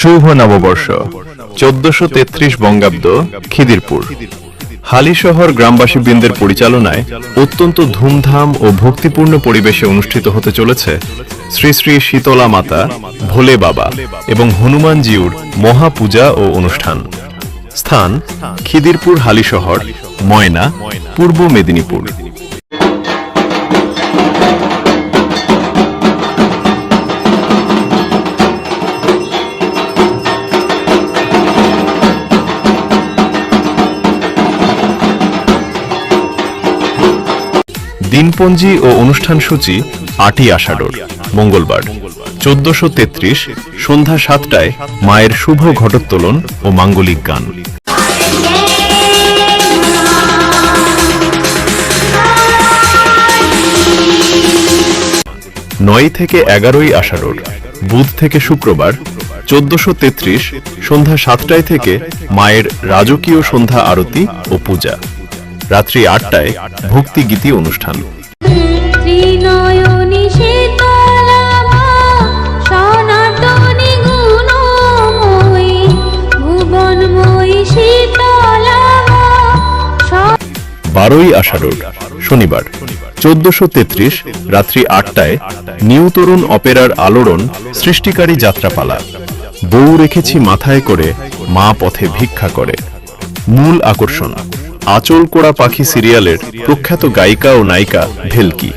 শুভ নববর্ষ 1433 বঙ্গাব্দ খিদিরপুর হালিশহর গ্রামবাসীবৃন্দের পরিচালনায় অত্যন্ত ধুমধাম ও ভক্তিপূর্ণ পরিবেশে অনুষ্ঠিত হতে চলেছে শ্রী শ্রী শীতলা মাতা, ভোলে বাবা এবং হনুমানজিউর মহাপূজা ও অনুষ্ঠান। স্থান খিদিরপুর হালিশহর, ময়না, পূর্ব মেদিনীপুর। দিনপঞ্জি ও অনুষ্ঠান সূচি 8ই আষাঢ় মঙ্গলবার 1433 সন্ধ্যা 7টায় মায়ের শুভ ঘটোত্তোলন ও মাঙ্গলিক গান। 9 থেকে 11ই আষাঢ় বুধ থেকে শুক্রবার 1433 সন্ধ্যা 7টায় থেকে মায়ের রাজকীয় সন্ধ্যা আরতি ও পূজা। রাত্রি 8টায় ভক্তি গীতি অনুষ্ঠান। বারোই আষাঢ় শনিবার 1433 রাত্রি 8টায় নিউ তরুণ অপেরার আলোড়ন সৃষ্টিকারী যাত্রাপালা। বউ রেখেছি মাথায় করে, মা পথে ভিক্ষা করে। মূল আকর্ষণ আঁচল কোড়া পাখি সিরিয়ালের প্রখ্যাত গায়িকা ও নায়িকা ভেলকি।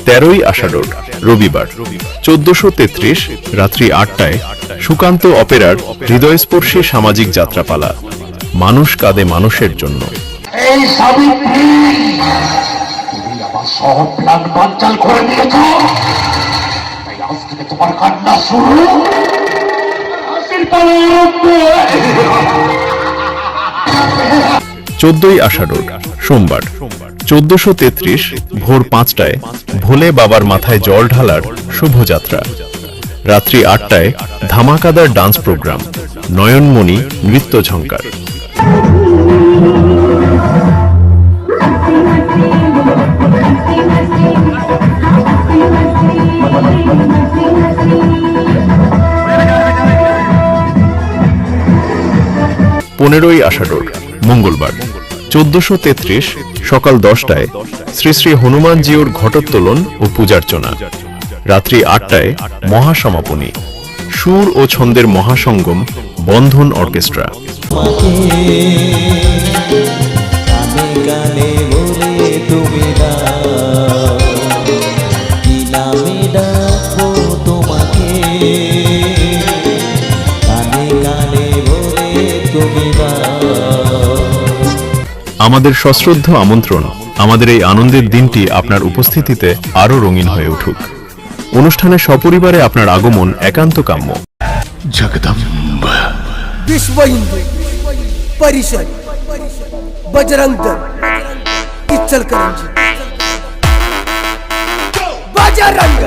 13ই আষাঢ় রবিবার 1433 রাত্রি 8টায় সুকান্ত অপেরার হৃদয়স্পর্শী সামাজিক যাত্রাপালা। মানুষ কাঁদে মানুষের জন্য। এই সাবিত্রী, তুমি আমার সব প্ল্যান বানচাল করে দিয়েছো। তাই আজ থেকে তোমার কান্না শুরু। 14ই আষাঢ় সোমবার 1433 ভোর 5টায় ভোলে বাবার মাথায় জল ঢালার শুভযাত্রা। রাত্রি 8টায় ধামাকাদার ডান্স প্রোগ্রাম, নয়নমণি নৃত্য ঝঙ্কার। পনেরোই আষাঢ় মঙ্গলবার 1433 সকাল 10টায় শ্রী শ্রী হনুমানজিউর ঘটোত্তোলন ও পূজার্চনা। রাত্রি 8টায় মহাসমাপনী, সুর ও ছন্দের মহাসঙ্গম বন্ধন অর্কেস্ট্রা। আমাদের সশ্রদ্ধ আমন্ত্রণ, আমাদের এই আনন্দের দিনটি আপনার উপস্থিতিতে আরো রঙিন হয়ে উঠুক। অনুষ্ঠানে সপরিবারে আপনার আগমন একান্ত কাম্য। जगदम्बा विश्व हिंदू परिषद बजरंग दल इचलकरंजी बजरंग